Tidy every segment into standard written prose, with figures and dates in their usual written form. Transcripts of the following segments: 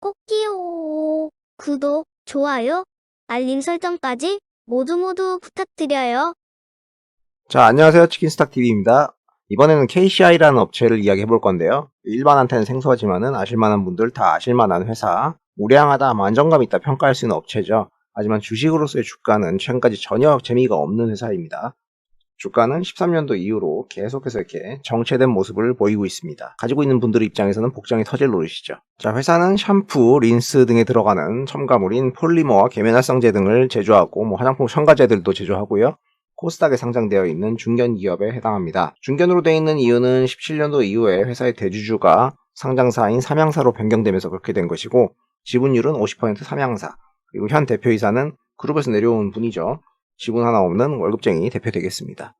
꼭지요. 구독, 좋아요, 알림 설정까지 모두 부탁드려요. 자, 안녕하세요. 치킨스탁TV입니다. 이번에는 KCI라는 업체를 이야기해 볼 건데요. 일반한테는 생소하지만은 아실만한 분들 다 아실만한 회사. 우량하다, 안정감 있다 평가할 수 있는 업체죠. 하지만 주식으로서의 주가는 최근까지 전혀 재미가 없는 회사입니다. 주가는 13년도 이후로 계속해서 이렇게 정체된 모습을 보이고 있습니다. 가지고 있는 분들 입장에서는 복장이 터질 노릇이죠. 자, 회사는 샴푸, 린스 등에 들어가는 첨가물인 폴리머와 계면활성제 등을 제조하고 화장품 첨가제들도 제조하고요. 코스닥에 상장되어 있는 중견 기업에 해당합니다. 중견으로 되어 있는 이유는 17년도 이후에 회사의 대주주가 상장사인 삼양사로 변경되면서 그렇게 된 것이고, 지분율은 50% 삼양사, 그리고 현 대표이사는 그룹에서 내려온 분이죠. 지분 하나 없는 월급쟁이 대표 되겠습니다.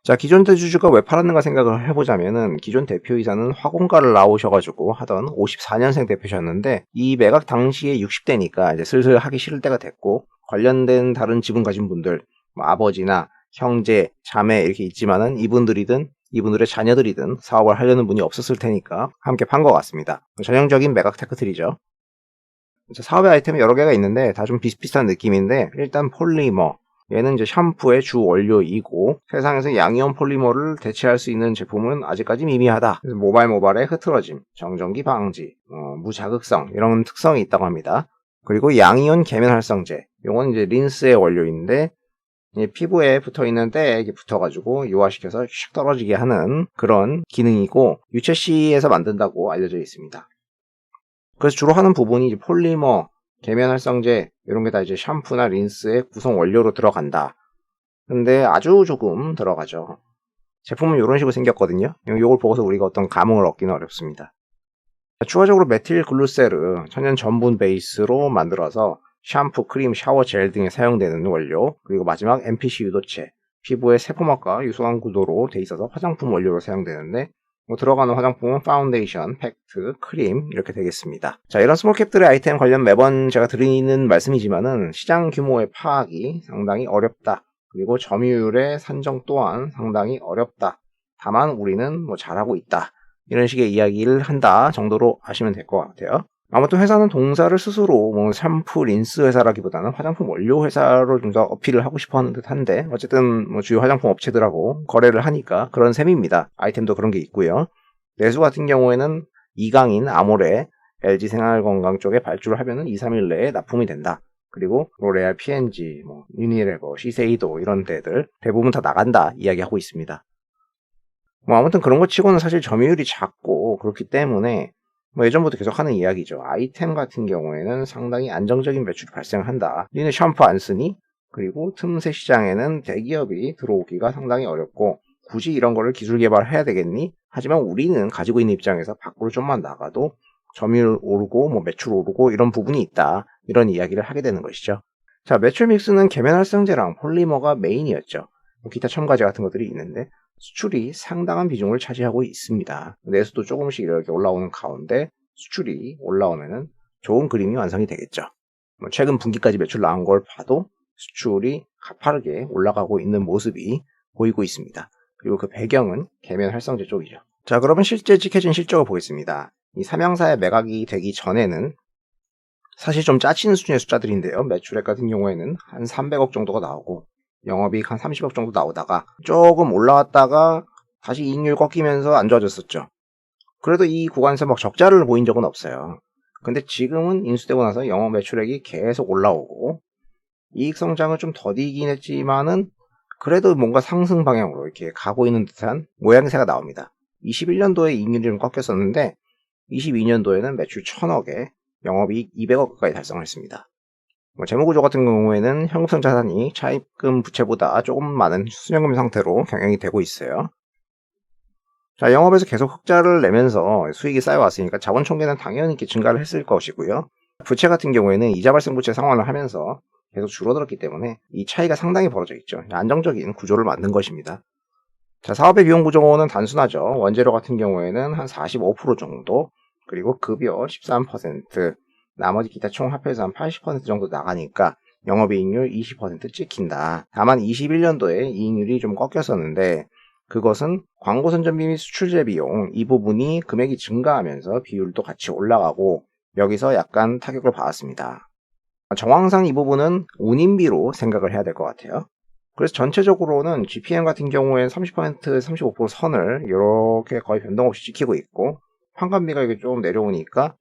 자, 기존 대주주가 왜 팔았는가 생각을 해보자면은, 기존 대표이사는 화공가를 나오셔가지고 하던 54년생 대표셨는데, 이 매각 당시에 60대니까 이제 슬슬 하기 싫을 때가 됐고, 관련된 다른 지분 가진 분들, 아버지나 형제, 자매 이렇게 있지만은 이분들이든 이분들의 자녀들이든 사업을 하려는 분이 없었을 테니까 함께 판 것 같습니다. 전형적인 매각 테크트리죠. 사업의 아이템이 여러 개가 있는데 다 좀 비슷비슷한 느낌인데, 일단 폴리머, 얘는 이제 샴푸의 주 원료이고 세상에서 양이온 폴리머를 대체할 수 있는 제품은 아직까지 미미하다. 그래서 모발의 흐트러짐, 정전기 방지, 무자극성 이런 특성이 있다고 합니다. 그리고 양이온 계면활성제, 이건 이제 린스의 원료인데 피부에 붙어있는 때에 이렇게 붙어가지고 유화시켜서 슉 떨어지게 하는 그런 기능이고, 유채씨에서 만든다고 알려져 있습니다. 그래서 주로 하는 부분이 이제 폴리머, 계면활성제 이런 게 다 이제 샴푸나 린스의 구성 원료로 들어간다. 근데 아주 조금 들어가죠. 제품은 이런 식으로 생겼거든요. 이걸 보고서 우리가 어떤 감흥을 얻기는 어렵습니다. 추가적으로 메틸 글루세르, 천연 전분 베이스로 만들어서 샴푸, 크림, 샤워 젤 등에 사용되는 원료, 그리고 마지막 MPC 유도체, 피부의 세포막과 유수한 구도로 돼 있어서 화장품 원료로 사용되는데, 들어가는 화장품은 파운데이션, 팩트, 크림 이렇게 되겠습니다. 자, 이런 스몰캡들의 아이템 관련 매번 제가 드리는 말씀이지만은 시장 규모의 파악이 상당히 어렵다. 그리고 점유율의 산정 또한 상당히 어렵다. 다만 우리는 잘하고 있다. 이런 식의 이야기를 한다 정도로 아시면 될 것 같아요. 아무튼 회사는 동사를 스스로 샴푸, 린스 회사라기보다는 화장품 원료 회사로 좀 더 어필을 하고 싶어 하는 듯한데, 어쨌든 주요 화장품 업체들하고 거래를 하니까 그런 셈입니다. 아이템도 그런 게 있고요. 내수 같은 경우에는 이강인, 아모레, LG 생활건강 쪽에 발주를 하면은 2, 3일 내에 납품이 된다. 그리고 로레알, P&G, 유니레버, 시세이도 이런 데들 대부분 다 나간다 이야기하고 있습니다. 아무튼 그런 것 치고는 사실 점유율이 작고 그렇기 때문에 예전부터 계속 하는 이야기죠. 아이템 같은 경우에는 상당히 안정적인 매출이 발생한다. 니네 샴푸 안 쓰니? 그리고 틈새 시장에는 대기업이 들어오기가 상당히 어렵고 굳이 이런 거를 기술 개발해야 되겠니? 하지만 우리는 가지고 있는 입장에서 밖으로 좀만 나가도 점유율 오르고 매출 오르고 이런 부분이 있다. 이런 이야기를 하게 되는 것이죠. 자, 매출 믹스는 계면활성제랑 폴리머가 메인이었죠. 기타 첨가제 같은 것들이 있는데 수출이 상당한 비중을 차지하고 있습니다. 내수도 조금씩 이렇게 올라오는 가운데 수출이 올라오면은 좋은 그림이 완성이 되겠죠. 최근 분기까지 매출 나온 걸 봐도 수출이 가파르게 올라가고 있는 모습이 보이고 있습니다. 그리고 그 배경은 계면 활성제 쪽이죠. 자, 그러면 실제 찍혀진 실적을 보겠습니다. 이 삼양사의 매각이 되기 전에는 사실 좀 짜치는 수준의 숫자들인데요. 매출액 같은 경우에는 한 300억 정도가 나오고 영업이익 한 30억 정도 나오다가 조금 올라왔다가 다시 이익률 꺾이면서 안 좋아졌었죠. 그래도 이 구간에서 적자를 보인 적은 없어요. 근데 지금은 인수되고 나서 영업 매출액이 계속 올라오고 이익 성장은 좀 더디긴 했지만은 그래도 뭔가 상승 방향으로 이렇게 가고 있는 듯한 모양새가 나옵니다. 21년도에 이익률이 좀 꺾였었는데 22년도에는 매출 1000억에 영업이익 200억 가까이 달성을 했습니다. 재무구조 같은 경우에는 현금성 자산이 차입금 부채보다 조금 많은 순현금 상태로 경영이 되고 있어요. 자, 영업에서 계속 흑자를 내면서 수익이 쌓여왔으니까 자본 총계는 당연히 이렇게 증가를 했을 것이고요. 부채 같은 경우에는 이자 발생 부채 상환을 하면서 계속 줄어들었기 때문에 이 차이가 상당히 벌어져 있죠. 안정적인 구조를 만든 것입니다. 자, 사업의 비용 구조는 단순하죠. 원재료 같은 경우에는 한 45% 정도, 그리고 급여 13%, 나머지 기타 총 합해서 한 80% 정도 나가니까 영업이익률 20% 찍힌다. 다만 21년도에 이익률이 좀 꺾였었는데 그것은 광고 선전비 및 수출제 비용 이 부분이 금액이 증가하면서 비율도 같이 올라가고 여기서 약간 타격을 받았습니다. 정황상 이 부분은 운임비로 생각을 해야 될 것 같아요. 그래서 전체적으로는 GPM 같은 경우에 30%, 35% 선을 이렇게 거의 변동 없이 지키고 있고, 환감비가 이게 좀 내려오니까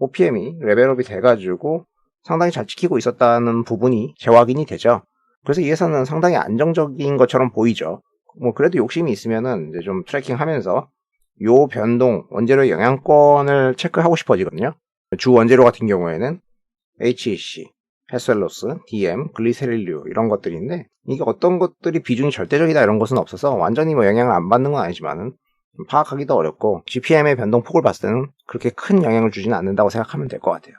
OPM이 레벨업이 돼가지고 상당히 잘 지키고 있었다는 부분이 재확인이 되죠. 그래서 이 회사는 상당히 안정적인 것처럼 보이죠. 뭐 그래도 욕심이 있으면은 이제 좀 트래킹하면서 요 변동, 원재료 영향권을 체크하고 싶어지거든요. 주 원재료 같은 경우에는 HEC, 헤셀로스, DM, 글리세릴류 이런 것들인데, 이게 어떤 것들이 비중이 절대적이다 이런 것은 없어서 완전히 뭐 영향을 안 받는 건 아니지만은 파악하기도 어렵고, GPM의 변동폭을 봤을 때는 그렇게 큰 영향을 주지는 않는다고 생각하면 될 것 같아요.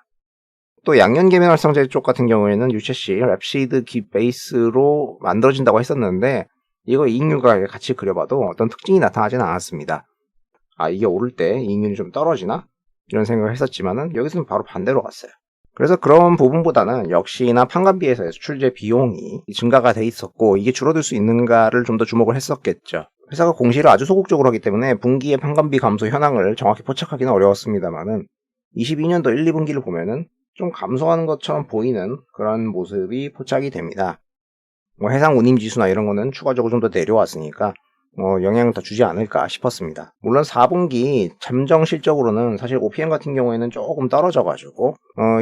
또 양면계면 활성제 쪽 같은 경우에는 유채씨, 랩시드 기 베이스로 만들어진다고 했었는데, 이거 이익률과 같이 그려봐도 어떤 특징이 나타나지는 않았습니다. 이게 오를 때 이익률이 좀 떨어지나? 이런 생각을 했었지만은 여기서는 바로 반대로 갔어요. 그래서 그런 부분보다는 역시나 판관비에서 수출제 비용이 증가가 돼 있었고, 이게 줄어들 수 있는가를 좀 더 주목을 했었겠죠. 회사가 공시를 아주 소극적으로 하기 때문에 분기의 판관비 감소 현황을 정확히 포착하기는 어려웠습니다만은 22년도 1, 2분기를 보면은 좀 감소하는 것처럼 보이는 그런 모습이 포착이 됩니다. 뭐 해상 운임지수나 이런 거는 추가적으로 좀 더 내려왔으니까 영향을 더 주지 않을까 싶었습니다. 물론 4분기 잠정 실적으로는 사실 OPM 같은 경우에는 조금 떨어져가지고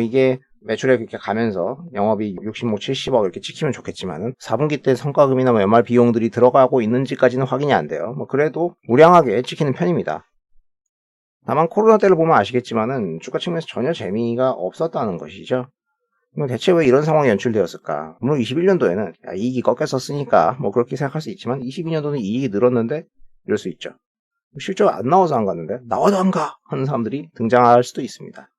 이게 매출액 이렇게 가면서 영업이 60억, 70억 이렇게 찍히면 좋겠지만은 4분기 때 성과금이나 뭐 연말 비용들이 들어가고 있는지까지는 확인이 안 돼요. 뭐 그래도 우량하게 찍히는 편입니다. 다만 코로나 때를 보면 아시겠지만은 주가 측면에서 전혀 재미가 없었다는 것이죠. 대체 왜 이런 상황이 연출되었을까? 물론 21년도에는 이익이 꺾였었으니까 뭐 그렇게 생각할 수 있지만 22년도는 이익이 늘었는데 이럴 수 있죠. 실적 안 나와서 안 갔는데 나와도 안 가! 하는 사람들이 등장할 수도 있습니다.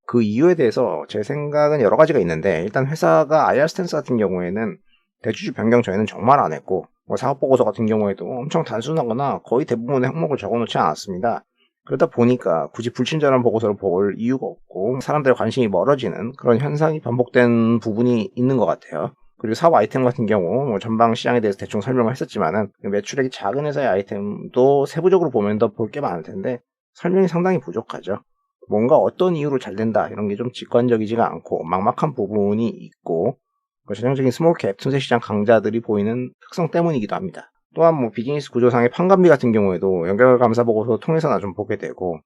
그 이유에 대해서 제 생각은 여러 가지가 있는데, 일단 회사가 IR 스탠스 같은 경우에는 대주주 변경 전에는 정말 안 했고, 사업보고서 같은 경우에도 엄청 단순하거나 거의 대부분의 항목을 적어놓지 않았습니다. 그러다 보니까 굳이 불친절한 보고서를 볼 이유가 없고 사람들의 관심이 멀어지는 그런 현상이 반복된 부분이 있는 것 같아요. 그리고 사업 아이템 같은 경우 전방 시장에 대해서 대충 설명을 했었지만은 매출액이 작은 회사의 아이템도 세부적으로 보면 더 볼 게 많을 텐데 설명이 상당히 부족하죠. 뭔가 어떤 이유로 잘 된다 이런 게 좀 직관적이지가 않고 막막한 부분이 있고, 전형적인 스몰캡 틈새 시장 강자들이 보이는 특성 때문이기도 합니다. 또한 뭐 비즈니스 구조상의 판관비 같은 경우에도 연결감사 보고서 통해서나 좀 보게 되고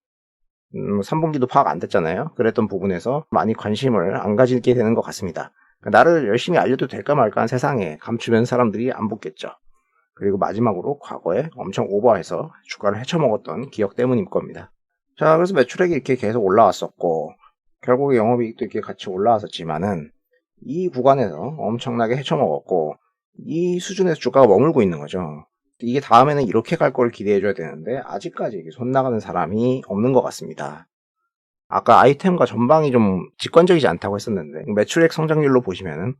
3분기도 파악 안 됐잖아요. 그랬던 부분에서 많이 관심을 안 가지게 되는 것 같습니다. 그러니까 나를 열심히 알려도 될까 말까 한 세상에 감추면 사람들이 안 붙겠죠. 그리고 마지막으로 과거에 엄청 오버해서 주가를 헤쳐먹었던 기억 때문일 겁니다. 자, 그래서 매출액이 이렇게 계속 올라왔었고 결국에 영업이익도 이렇게 같이 올라왔었지만은 이 구간에서 엄청나게 헤쳐먹었고 이 수준에서 주가가 머물고 있는 거죠. 이게 다음에는 이렇게 갈 걸 기대해줘야 되는데 아직까지 손 나가는 사람이 없는 것 같습니다. 아까 아이템과 전방이 좀 직관적이지 않다고 했었는데 매출액 성장률로 보시면은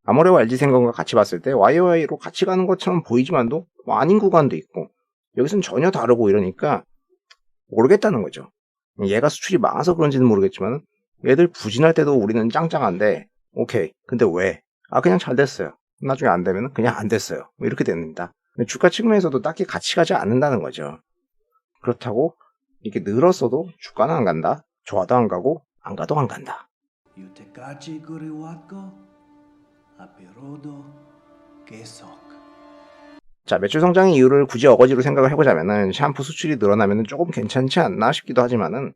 아모레와 LG생명과 같이 봤을 때 YOY로 같이 가는 것처럼 보이지만도 뭐 아닌 구간도 있고 여기서는 전혀 다르고 이러니까 모르겠다는 거죠. 얘가 수출이 많아서 그런지는 모르겠지만 얘들 부진할 때도 우리는 짱짱한데 오케이. 근데 왜? 그냥 잘 됐어요. 나중에 안 되면 그냥 안 됐어요. 뭐 이렇게 됩니다. 주가 측면에서도 딱히 같이 가지 않는다는 거죠. 그렇다고 이렇게 늘었어도 주가는 안 간다. 좋아도 안 가고 안 가도 안 간다. 여태까지 그래왔고 앞으로도 계속. 자, 매출 성장의 이유를 굳이 어거지로 생각을 해보자면은 샴푸 수출이 늘어나면 조금 괜찮지 않나 싶기도 하지만은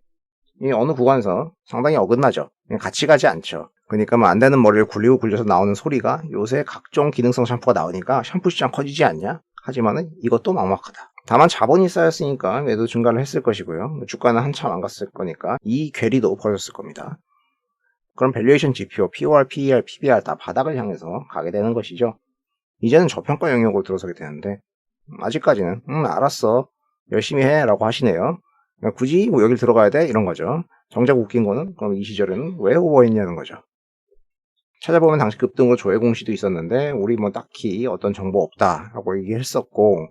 이 어느 구간에서 상당히 어긋나죠. 그냥 같이 가지 않죠. 그러니까 뭐 안 되는 머리를 굴리고 굴려서 나오는 소리가 요새 각종 기능성 샴푸가 나오니까 샴푸 시장 커지지 않냐? 하지만은 이것도 막막하다. 다만 자본이 쌓였으니까 매도 증가를 했을 것이고요. 주가는 한참 안 갔을 거니까 이 괴리도 벌어졌을 겁니다. 그럼 밸류에이션 지표, POR, PER, PBR 다 바닥을 향해서 가게 되는 것이죠. 이제는 저평가 영역으로 들어서게 되는데 아직까지는 알았어. 열심히 해 라고 하시네요. 굳이 뭐 여길 들어가야 돼? 이런 거죠. 정작 웃긴 거는 그럼 이 시절에는 왜 오버했냐는 거죠. 찾아보면 당시 급등으로 조회 공시도 있었는데 우리 뭐 딱히 어떤 정보 없다 라고 얘기했었고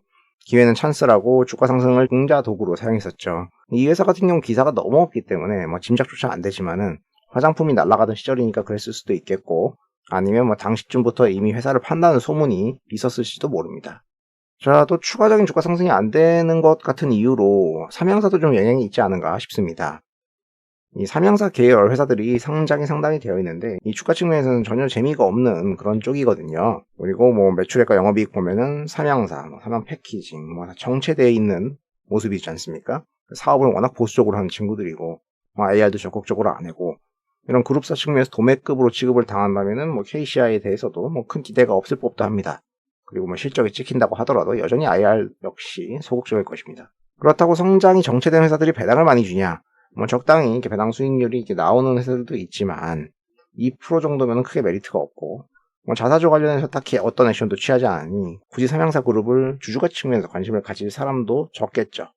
기회는 찬스라고 주가 상승을 공자 도구로 사용했었죠. 이 회사 같은 경우 기사가 너무 없기 때문에 뭐 짐작조차 안 되지만은 화장품이 날아가던 시절이니까 그랬을 수도 있겠고 아니면 뭐 당시쯤부터 이미 회사를 판다는 소문이 있었을지도 모릅니다. 자, 또 추가적인 주가 상승이 안 되는 것 같은 이유로 삼양사도 좀 영향이 있지 않은가 싶습니다. 이 삼양사 계열 회사들이 상장이 상당히 되어 있는데 이 주가 측면에서는 전혀 재미가 없는 그런 쪽이거든요. 그리고 뭐 매출액과 영업이익 보면은 삼양사, 삼양 패키징, 뭐 정체되어 있는 모습이 있지 않습니까? 사업을 워낙 보수적으로 하는 친구들이고 뭐 IR도 적극적으로 안 하고 이런 그룹사 측면에서 도매급으로 취급을 당한다면은 뭐 KCI에 대해서도 뭐 큰 기대가 없을 법도 합니다. 그리고 뭐 실적이 찍힌다고 하더라도 여전히 IR 역시 소극적일 것입니다. 그렇다고 성장이 정체된 회사들이 배당을 많이 주냐? 뭐 적당히 이렇게 배당 수익률이 이렇게 나오는 회사들도 있지만 2% 정도면 크게 메리트가 없고 뭐 자사주 관련해서 딱히 어떤 액션도 취하지 않으니 굳이 삼양사 그룹을 주주가치 측면에서 관심을 가질 사람도 적겠죠.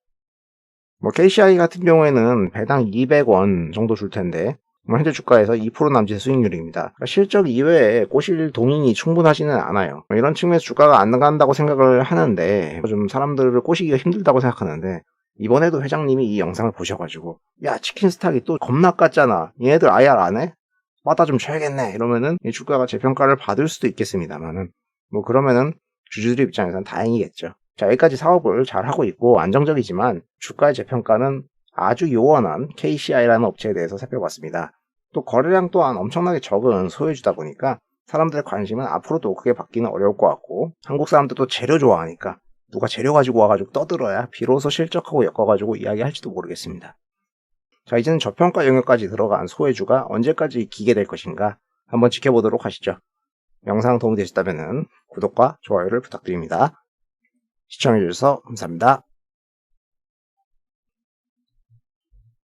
뭐 KCI 같은 경우에는 배당 200원 정도 줄 텐데 현재 주가에서 2% 남짓의 수익률입니다. 그러니까 실적 이외에 꼬실 동인이 충분하지는 않아요. 이런 측면에서 주가가 안 간다고 생각을 하는데 좀 사람들을 꼬시기가 힘들다고 생각하는데 이번에도 회장님이 이 영상을 보셔가지고 야 치킨스탁이 또 겁나 깠잖아. 얘네들 IR 안 해? 받아 좀 줘야겠네. 이러면은 이 주가가 재평가를 받을 수도 있겠습니다만은 뭐 그러면은 주주들 입장에서는 다행이겠죠. 자, 여기까지 사업을 잘 하고 있고 안정적이지만 주가의 재평가는 아주 요원한 KCI라는 업체에 대해서 살펴봤습니다. 또 거래량 또한 엄청나게 적은 소유주다 보니까 사람들의 관심은 앞으로도 크게 받기는 어려울 것 같고 한국 사람들도 재료 좋아하니까 누가 재료 가지고 와가지고 떠들어야 비로소 실적하고 엮어가지고 이야기할지도 모르겠습니다. 자, 이제는 저평가 영역까지 들어간 소외주가 언제까지 기게 될 것인가 한번 지켜보도록 하시죠. 영상 도움이 되셨다면 구독과 좋아요를 부탁드립니다. 시청해주셔서 감사합니다.